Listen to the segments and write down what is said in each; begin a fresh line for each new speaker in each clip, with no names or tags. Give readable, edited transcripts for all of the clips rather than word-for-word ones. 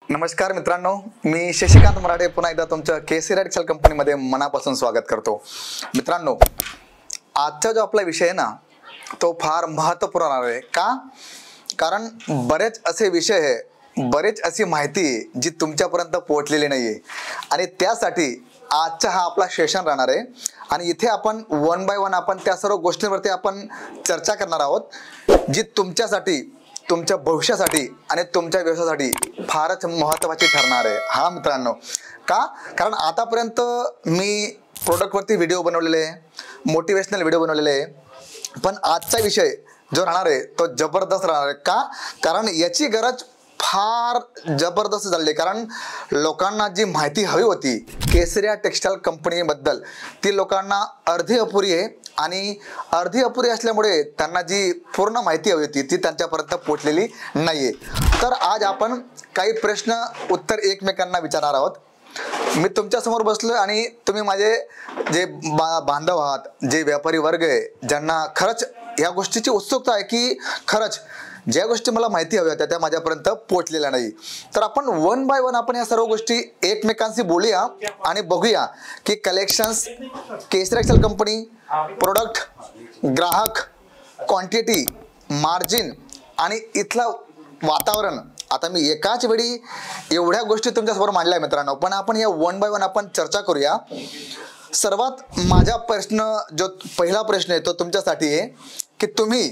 नमस्कार मित्रांनो, मी शशिकांत मराठे पुन्हा एकदा तुमच्या केसरी एक्सेल कंपनीमध्ये मनापासून स्वागत करतो। मित्रांनो, आजचा जो आपला विषय आहे ना, तो फार महत्त्वपूर्ण आहे। का? कारण बरेच असे विषय आहे, बरेच अशी माहिती जी तुमच्यापर्यंत पोहोचलेली नाहीये आणि त्यासाठी आजचा हा आपला सेशन राहणार आहे आणि इथे आपण वन बाय वन आपण त्या सर्व गोष्टींवरती आपण चर्चा करणार आहोत जी तुमच्यासाठी, तुमच्या भविष्यासाठी आणि तुमच्या व्यवसायासाठी फारच महत्त्वाची ठरणार आहे। हा मित्रांनो, का? कारण आतापर्यंत मी प्रोडक्टवरती व्हिडिओ बनवलेले आहे, मोटिवेशनल व्हिडिओ बनवलेले आहे, पण आजचा विषय जो राहणार आहे तो जबरदस्त राहणार आहे। का? कारण याची गरज फार जबरदस्त झाली, कारण लोकांना जी माहिती हवी होती केसरिया टेक्सटाईल कंपनीबद्दल ती लोकांना अर्धी अपुरी आहे आणि अर्धी अपुरी असल्यामुळे त्यांना जी पूर्ण माहिती हवी होती ती त्यांच्यापर्यंत पोहोचलेली नाहीये। तर आज आपण काही प्रश्न उत्तर एकमेकांना विचारणार आहोत। मी तुमच्या समोर बसलो आणि तुम्ही माझे जे बांधव आहात, जे व्यापारी वर्ग आहे, ज्यांना खरंच या गोष्टीची उत्सुकता आहे की खरंच ज्या गोष्टी मला माहिती हव्या होत्या त्या माझ्यापर्यंत पोहोचलेल्या नाही, तर आपण वन बाय वन आपण या सर्व गोष्टी एकमेकांशी बोलूया आणि बघूया की कलेक्शन्स, केसरी एक्सेल कंपनी, प्रोडक्ट, ग्राहक, क्वांटिटी, मार्जिन आणि इथलं वातावरण। आता मी एकाच वेळी एवढ्या गोष्टी तुमच्यासमोर मांडल्या मित्रांनो, पण आपण या वन बाय वन आपण चर्चा करूया। सर्वात माझा प्रश्न, जो पहिला प्रश्न आहे तो तुमच्यासाठी आहे की तुम्ही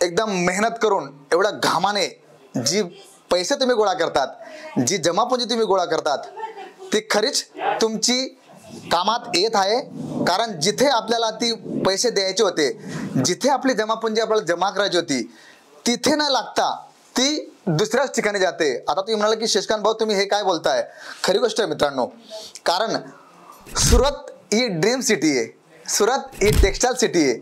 एकदम मेहनत करून एवढ्या घामाने जी पैसे तुम्ही गोळा करतात, जी जमापुंजी तुम्ही गोळा करतात, ती खरीच तुमची कामात येत आहे? कारण जिथे आपल्याला ती पैसे द्यायचे होते, जिथे आपली जमापुंजी आपल्याला जमा करायची होती, तिथे न लागता ती दुसऱ्याच ठिकाणी जाते। आता तुम्ही म्हणाल की शशिकांत भाऊ तुम्ही हे काय बोलताय? खरी गोष्ट आहे मित्रांनो, कारण सुरत ही ड्रीम सिटी आहे, सुरत ही टेक्सटाईल सिटी आहे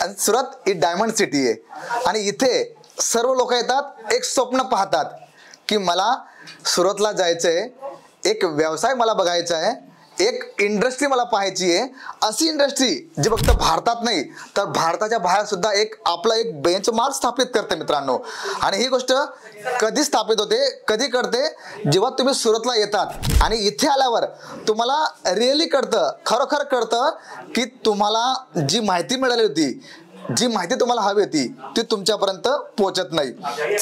आणि सुरत ही डायमंड सिटी आहे आणि इथे सर्व लोक येतात, एक स्वप्न पाहतात की मला सुरतला जायचंय, एक व्यवसाय मला बघायचा आहे, एक इंडस्ट्री मला पाहायची आहे, अशी इंडस्ट्री जी फक्त भारतात नाही तर भारताच्या बाहेर सुद्धा एक आपला एक बेंचमार्क स्थापित करते मित्रांनो। आणि ही गोष्ट कधी स्थापित होते, कधी करते? जेव्हा तुम्ही सुरतला येतात आणि इथे आल्यावर तुम्हाला रिअली कळतं, खरोखर कळतं की तुम्हाला जी माहिती मिळाली होती, जी माहिती तुम्हाला हवी होती ती तुमच्यापर्यंत पोहोचत नाही।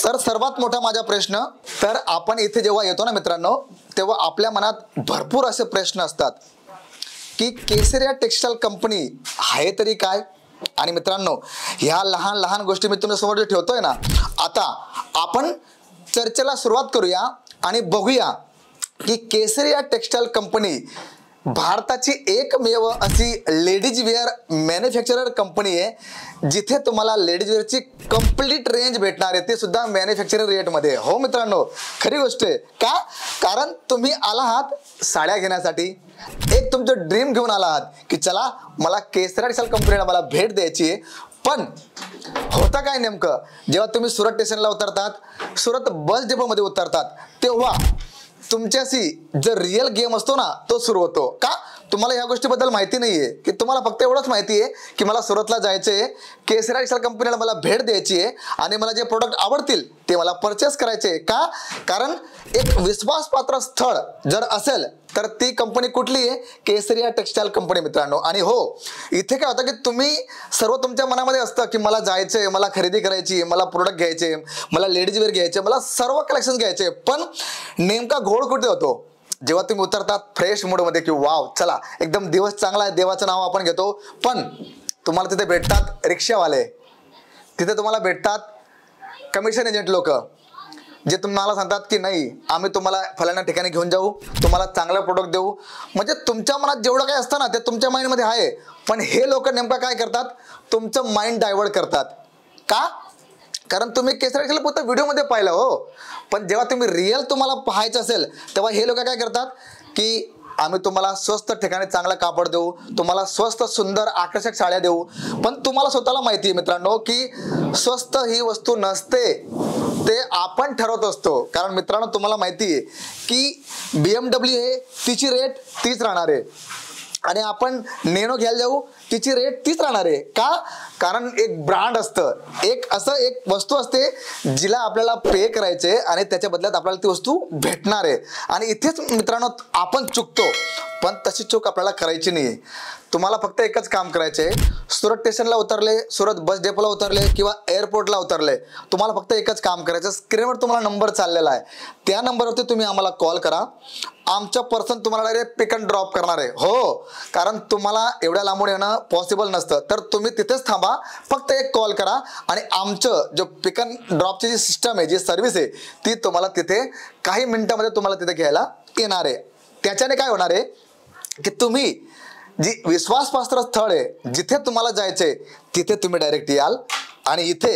तर सर्वात मोठा माझा प्रश्न, तर आपण इथे जेव्हा येतो ना मित्रांनो, तेव्हा आपल्या मनात भरपूर असे प्रश्न असतात की केसरिया टेक्सटाईल कंपनी आहे तरी काय? आणि मित्रांनो, ह्या लहान लहान गोष्टी मी तुमच्यासमोर जे ठेवतोय ना, आता आपण चर्चेला सुरुवात करूया आणि बघूया की केसरिया टेक्सटाईल कंपनी भारताची एकमेव अशी लेडीज वेअर मॅन्युफॅक्चरर कंपनी आहे जिथे तुम्हाला लेडीज वेअरची कंप्लीट रेंज भेटणार आहे, ते सुद्धा मॅन्युफॅक्चरर रेटमध्ये। हो मित्रांनो, खरी गोष्ट आहे। का? कारण तुम्ही आला आहात साड्या घेण्यासाठी, एक तुमचं ड्रीम घेऊन आला आहात की चला मला केसरिया टेक्सटाईल कंपनीला मला भेट द्यायची आहे। पण होतं काय नेमकं, जेव्हा तुम्ही सुरत स्टेशनला उतरतात, सुरत बस डेपोमध्ये उतरतात, तेव्हा तुमच्याशी जो रिअल गेम असतो ना तो सुरू होतो। का? तुम्हाला या गोष्टीबद्दल माहिती नाहीये की तुम्हाला फक्त एवढंच माहिती आहे की मला सुरतला जायचंय, केसरिया टेक्सटाईल कंपनीला मला भेट द्यायची आहे आणि मला जे प्रोडक्ट आवडतील ते मला परचेस करायचे। का? कारण एक विश्वासपात्र स्थळ जर असेल तर ती कंपनी कुठली आहे? केसरिया टेक्सटाईल कंपनी मित्रांनो। आणि हो, इथे काय होतं की तुम्ही सर्व तुमच्या मनामध्ये असतं की मला जायचंय, मला खरेदी करायची, मला प्रोडक्ट घ्यायचे, मला लेडीज वेअर घ्यायचे, मला सर्व कलेक्शन घ्यायचे, पण नेमका घोळ कुठे होतो? जेव्हा तुम्ही उतरतात फ्रेश मूडमध्ये की वाव चला एकदम दिवस चांगला आहे, देवाचं नाव आपण घेतो, पण तुम्हाला तिथे भेटतात रिक्षावाले, तिथे तुम्हाला भेटतात कमिशन एजंट लोक, जे तुम्हाला सांगतात की नाही आम्ही तुम्हाला फलाण्या ठिकाणी घेऊन जाऊ, तुम्हाला चांगला प्रोडक्ट देऊ। म्हणजे तुमच्या मनात जेवढं काय असतं ना ते तुमच्या माइंडमध्ये आहे, पण हे लोक नेमका काय करतात? तुमचं माइंड डायव्हर्ट करतात। का? कारण तुम्ही केसरिया टेक्सटाईल फक्त व्हिडिओमध्ये पाहिलं हो, पण जेव्हा तुम्ही रिअल तुम्हाला पाहायचं असेल तेव्हा हे लोक काय करतात की आम्ही तुम्हाला स्वस्त ठिकाणी चांगला कापड देऊ, तुम्हाला स्वस्त सुंदर आकर्षक साड्या देऊ, पण तुम्हाला स्वतःला माहिती आहे मित्रांनो की स्वस्त ही वस्तू नसते, ते आपण ठरवत असतो। कारण मित्रांनो तुम्हाला माहिती आहे की BMW आहे, तिची रेट तीच राहणार आहे आणि आपण नेनो घ्यायला जाऊ तिची रेट तीच राहणार आहे का? कारण एक ब्रँड असतं, एक असं एक वस्तू असते जिला आपल्याला पे करायचे आणि त्याच्या बदल्यात आपल्याला ती वस्तू भेटणार आहे. आणि इथेच मित्रांनो आपण चुकतो, पण तशी चूक आपल्याला करायची नाही. तुम्हाला फक्त एकच काम करायचे, सुरत स्टेशनला उतरले, सुरत बस डेपोला उतरले किंवा एअरपोर्टला उतरले, तुम्हाला फक्त एकच काम करायचं, स्क्रीनवर तुम्हाला नंबर चाललेला आहे, त्या नंबरवरती तुम्ही आम्हाला कॉल करा. आमचा पर्सन तुम्हाला डायरेक्ट पिक अँड ड्रॉप करणार आहे. हो, कारण तुम्हाला एवढ्या लांबून येणं पॉसिबल नसतं, तर तुम्ही तिथेच थांबा, फक्त एक कॉल करा आणि आमचं जो पिक अँड ड्रॉपची जी सिस्टम आहे, जी सर्व्हिस आहे, ती तुम्हाला तिथे काही मिनिटांमध्ये तुम्हाला तिथे घ्यायला येणार आहे. त्याच्याने काय होणार आहे की तुम्ही जी विश्वासपात्र स्थळ आहे जिथे तुम्हाला जायचंय तिथे तुम्ही डायरेक्ट याल आणि इथे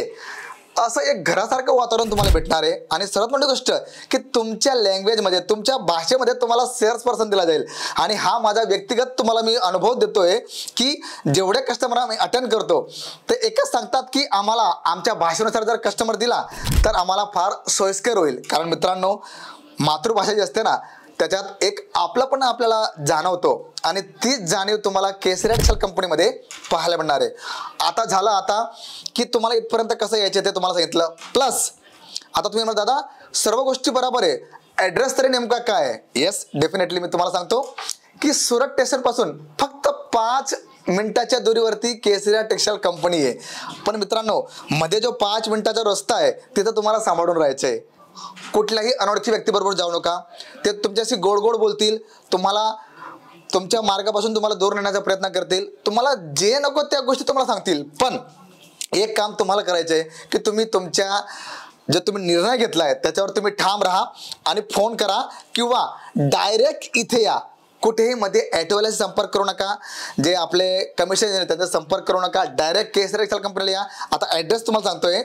असं एक घरासारखं वातावरण तुम्हाला भेटणार आहे. आणि सर्वात मोठी गोष्ट की तुमच्या लँग्वेजमध्ये, तुमच्या भाषेमध्ये तुम्हाला सेल्स पर्सन दिला जाईल. आणि हा माझा व्यक्तिगत तुम्हाला मी अनुभव देतोय की जेवढे कस्टमर आम्ही अटेंड करतो ते एकच सांगतात की आम्हाला आमच्या भाषेनुसार जर कस्टमर दिला तर आम्हाला फार सोयीस्कर होईल. कारण मित्रांनो, मातृभाषा जी असते ना त्याच्यात एक आपलं पण आपल्याला जाणवतो आणि तीच जाणीव तुम्हाला केसरी टेक्सटाईल कंपनीमध्ये पाहायला मिळणार आहे. आता झालं आता की तुम्हाला इथपर्यंत कसं यायचे ते तुम्हाला सांगितलं. प्लस आता तुम्ही म्हणा दादा सर्व गोष्टी बरोबर आहे, ॲड्रेस तरी नेमका काय आहे? येस, डेफिनेटली मी तुम्हाला सांगतो की सुरत स्टेशन पासून फक्त 5 मिनिटाच्या दूरीवरती केसरी टेक्सटाईल कंपनी आहे. पण मित्रांनो, मध्ये जो 5 मिनिटाचा रस्ता आहे तिथं तुम्हाला सांभाळून राहायचं आहे. कुठल्याही अनोळखी व्यक्तीबरोबर जाऊ नका, ते तुमच्याशी गोड गोड बोलतील, तुम्हाला तुमच्या मार्गापासून तुम्हाला दूर नेण्याचा प्रयत्न करतील, तुम्हाला जे नको त्या गोष्टी तुम्हाला सांगतील. पण एक काम तुम्हाला करायचं आहे की तुम्ही तुमच्या जे तुम्ही निर्णय घेतलाय त्याच्यावर तुम्ही ठाम राहा आणि फोन करा किंवा डायरेक्ट इथे या. कुठेही मध्ये ॲटोवाल्याशी संपर्क करू नका, जे आपले कमिशन त्यांचा संपर्क करू नका, डायरेक्ट केसरी टेक्सटाईल कंपनीला या. आता ॲड्रेस तुम्हाला सांगतोय,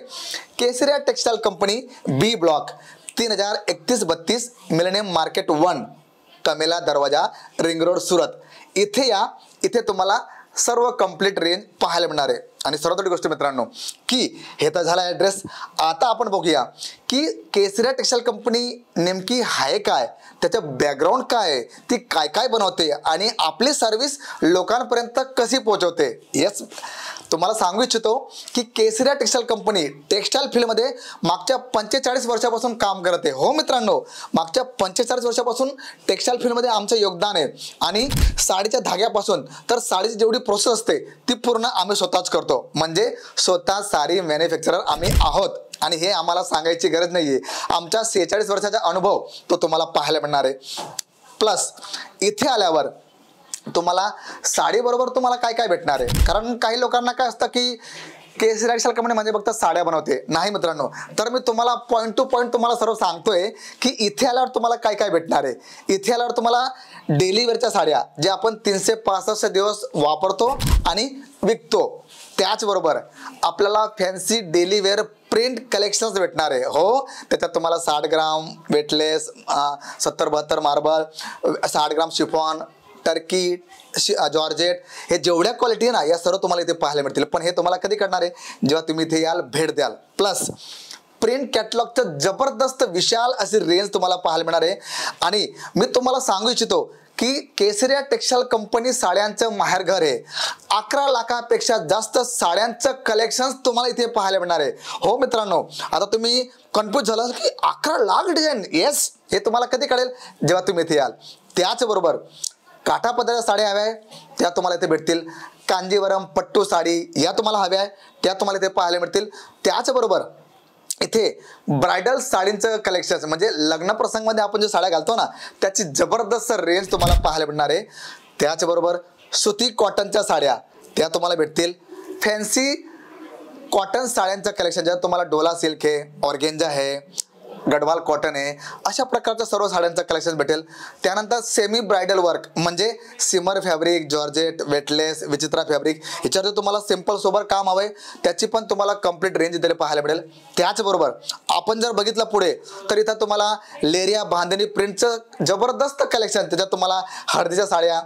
केसरी टेक्सटाईल कंपनी, बी ब्लॉक, 3031-32 मिलेनियम मार्केट 1, कमेला दरवाजा, रिंग रोड, सुरत. इथे या. इथे तुम्हाला सर्व कंप्लीट रेंज पाहायला मिळणार आहे. आणि सर्वात मोठी गोष्ट मित्रांनो की हे तर झाला ॲड्रेस. आता आपण बघूया की केसरी टेक्सटाईल कंपनी नेमकी आहे काय, त्याचं बॅकग्राऊंड काय आहे, ती काय काय बनवते आणि आपली सर्व्हिस लोकांपर्यंत कशी पोहोचवते. येस, तुम्हाला सांगू इच्छितो की केसरी टेक्सटाईल कंपनी टेक्सटाईल फील्डमध्ये मागच्या 45 वर्षापासून काम करते. हो मित्रांनो, मागच्या 45 वर्षापासून टेक्सटाईल फील्डमध्ये आमचं योगदान आहे. आणि साडीच्या धाग्यापासून तर साडीची जेवढी प्रोसेस असते ती पूर्ण आम्ही स्वतःच करतो. म्हणजे स्वतः साडी मॅन्युफॅक्चरर आम्ही आहोत. आणि हे आम्हाला सांगायची गरज नाहीये, आमच्या 46 वर्षाचा अनुभव तो तुम्हाला पाहायला मिळणार आहे. प्लस इथे आल्यावर तुम्हाला साडीबरोबर तुम्हाला काय काय भेटणार आहे. कारण काही लोकांना काय असतं की केसरी टेक्सटाईल कंपनी म्हणजे फक्त साड्या बनवते. नाही मित्रांनो, तर मी तुम्हाला पॉईंट टू पॉईंट तुम्हाला सर्व सांगतोय की इथे आल्यावर तुम्हाला काय काय भेटणार आहे. इथे आल्यावर तुम्हाला डेली वेअरच्या साड्या ज्या आपण 365 दिवस वापरतो आणि विकतो, त्याचबरोबर आपल्याला fancy daily wear print collections भेटणार आहे. हो, त्याच्यात तुम्हाला 60 gram weightless, 70-72 marble, 60 gram chiffon, turkey, georgette, हे जेवढ्या क्वालिटी आहे ना या सर्व तुम्हाला इथे पाहायला मिळतील. पण हे तुम्हाला कधी करणार आहे, जेव्हा तुम्ही इथे याल, भेट द्याल. प्लस प्रिंट कॅटलॉगचं जबरदस्त विशाल अशी रेंज तुम्हाला पाहायला मिळणार आहे. आणि मी तुम्हाला सांगू इच्छितो की केसरी टेक्सटाईल कंपनी साड्यांचं माहेरघर आहे. 11 लाखापेक्षा जास्त साड्यांचं कलेक्शन तुम्हाला इथे पाहायला मिळणार आहे. हो मित्रांनो, आता तुम्ही कन्फ्यूज झाला की 11 लाख डिझाईन. येस, हे तुम्हाला कधी कळेल, जेव्हा तुम्ही इथे याल. त्याचबरोबर काठा पदराच्या साड्या हव्या आहे त्या तुम्हाला इथे भेटतील. कांजीवरम पट्टू साडी या तुम्हाला हव्या आहे त्या तुम्हाला इथे पाहायला मिळतील. त्याचबरोबर इथे ब्रायडल साडींचं कलेक्शन म्हणजे लग्न प्रसंगामध्ये आपण जे साड्या घालतो ना त्याची जबरदस्त रेंज तुम्हाला पाहायला मिळणार आहे. त्याचबरोबर सुती कॉटनच्या साड्या त्या तुम्हाला भेटतील. फॅन्सी कॉटन साड्यांचं कलेक्शन ज्यात तुम्हाला डोला सिल्क आहे, ऑर्गेंजा आहे, गडवाल कॉटन आहे, अशा प्रकारच्या सर्व साड्यांचं कलेक्शन भेटेल. त्यानंतर सेमी ब्रायडल वर्क म्हणजे सिमर फॅब्रिक, जॉर्जेट, वेटलेस, विचित्रा फॅब्रिक, ह्याच्यावर तुम्हाला सिंपल सोबर काम हवंय त्याची पण तुम्हाला कंप्लीट रेंज इथे पाहायला मिळेल. त्याचबरोबर आपण जर बघितलं पुढे तर इथं तुम्हाला लेरिया बांधणी प्रिंटचं जबरदस्त कलेक्शन, त्याच्यात तुम्हाला हळदीच्या साड्या,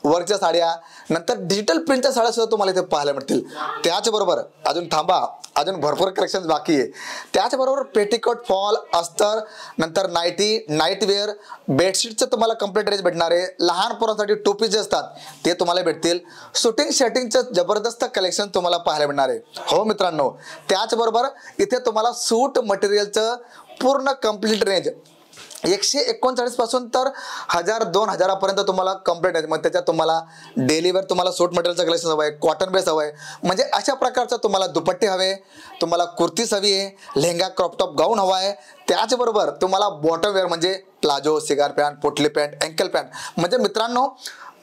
वर्कच्या साड्या, नंतर डिजिटल प्रिंटच्या साड्या सुद्धा तुम्हाला इथे पाहायला मिळतील. त्याचबरोबर अजून थांबा, अजून भरपूर कलेक्शन बाकी आहे. त्याचबरोबर पेटिकोट, फॉल, अस्तर, नंतर नाईटी, नाईटवेअर, बेडशीटचं तुम्हाला कम्प्लीट रेंज भेटणार आहे. लहान पोरांसाठी टोपी जे असतात ते तुम्हाला भेटतील. शूटिंग शर्टिंगचं जबरदस्त कलेक्शन तुम्हाला पाहायला मिळणार आहे. हो मित्रांनो, त्याचबरोबर इथे तुम्हाला सूट मटेरियलचं पूर्ण कम्प्लीट रेंज 139 पासून तर 1000-2000 पर्यंत तुम्हाला कम्प्लीट आहे. मग त्याच्यात तुम्हाला डेली वेअर तुम्हाला सूट मटेरियलचं कलेक्शन हवं आहे, कॉटन बेस हवं आहे, म्हणजे अशा प्रकारचं तुम्हाला दुपट्टे हवे, तुम्हाला कुर्तीस हवी आहे, लेहंगा क्रॉप टॉप गाऊन हवा आहे. त्याचबरोबर तुम्हाला बॉटम वेअर म्हणजे प्लाझो, सिगार पॅन्ट, पोटली पॅन्ट, अँकल पॅन्ट, म्हणजे मित्रांनो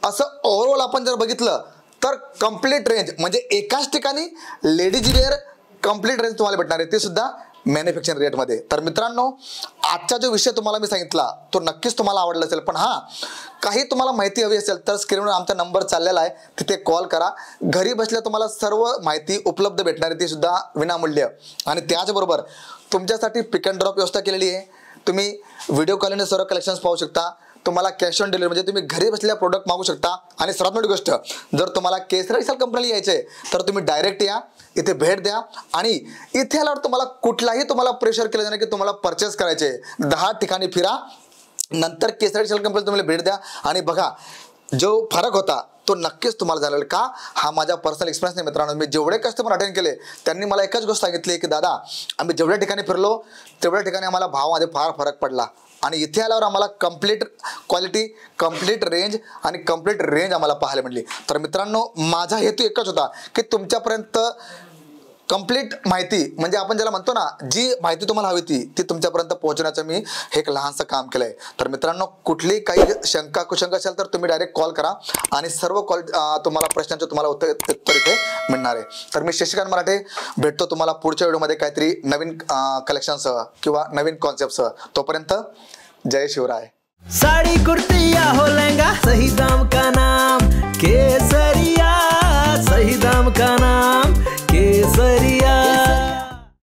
असं ओव्हरऑल आपण जर बघितलं तर कम्प्लीट रेंज म्हणजे एकाच ठिकाणी लेडीज वेअर कम्प्लीट रेंज तुम्हाला भेटणार आहे, ते सुद्धा मॅन्युफॅक्चरिंग रेटमध्ये. तर मित्रांनो, आजचा जो विषय तुम्हाला मी सांगितला तो नक्कीच तुम्हाला आवडला असेल. पण हां, काही तुम्हाला माहिती हवी असेल तर स्क्रीनवर आमचा नंबर चाललेला आहे, तिथे कॉल करा. घरी बसल्या तुम्हाला सर्व माहिती उपलब्ध भेटणार आहे, ती सुद्धा विनामूल्य. आणि त्याचबरोबर तुमच्यासाठी पिक अँड ड्रॉप व्यवस्था केलेली आहे. तुम्ही व्हिडिओ कॉलने सर्व कलेक्शन्स पाहू शकता. तुम्हाला कॅश ऑन डिलिव्हरी म्हणजे तुम्ही घरी बसलेल्या प्रोडक्ट मागू शकता. आणि सर्वात मोठी गोष्ट, जर तुम्हाला केसरी टेक्सटाईल कंपनीला यायचं आहे तर तुम्ही डायरेक्ट या, इथे भेट द्या. आणि इथे आल्यावर तुम्हाला कुठलाही तुम्हाला प्रेशर केलं जाणार की तुम्हाला परचेस करायचे, 10 ठिकाणी फिरा, नंतर केसरी टेक्सटाईल कंपनीला तुम्हाला भेट द्या आणि बघा जो फरक होता तो नक्कीच तुम्हाला झालेला. का? हा माझा पर्सनल एक्सपिरियन्स नाही मित्रांनो. मी जेवढे कस्टमर अटेंड केले त्यांनी मला एकच गोष्ट सांगितली की दादा, आम्ही जेवढ्या ठिकाणी फिरलो तेवढ्या ठिकाणी आम्हाला भावामध्ये फार फरक पडला आणि इथे आल्यावर आम्हाला कंप्लीट क्वालिटी, कंप्लीट रेंज आणि कंप्लीट रेंज आम्हाला पाहायला मिळाली. तर मित्रांनो, माझा हेतू एकच होता की तुमच्यापर्यंत कंप्लीट माहिती, म्हणजे आपण ज्याला म्हणतो ना, जी माहिती तुम्हाला हवी ती तुमच्यापर्यंत पोहोचवण्याचं मी हे एक लहानसं काम केलंय. तर मित्रांनो, कुठली काही शंका कुशंका असेल तर तुम्ही डायरेक्ट कॉल करा आणि सर्व कॉल तुम्हाला प्रश्नांचं तुम्हाला उत्तर इथे मिळणार आहे. तर मी शशिकांत मराठे भेटतो तुम्हाला पुढच्या व्हिडिओमध्ये काहीतरी नवीन कलेक्शनसह किंवा नवीन कॉन्सेप्टसह. तोपर्यंत जय शिवराय.
साड़ी कुर्ती या हो लहंगा, सही दाम का नाम केसरिया, सही दाम का नाम केसरिया.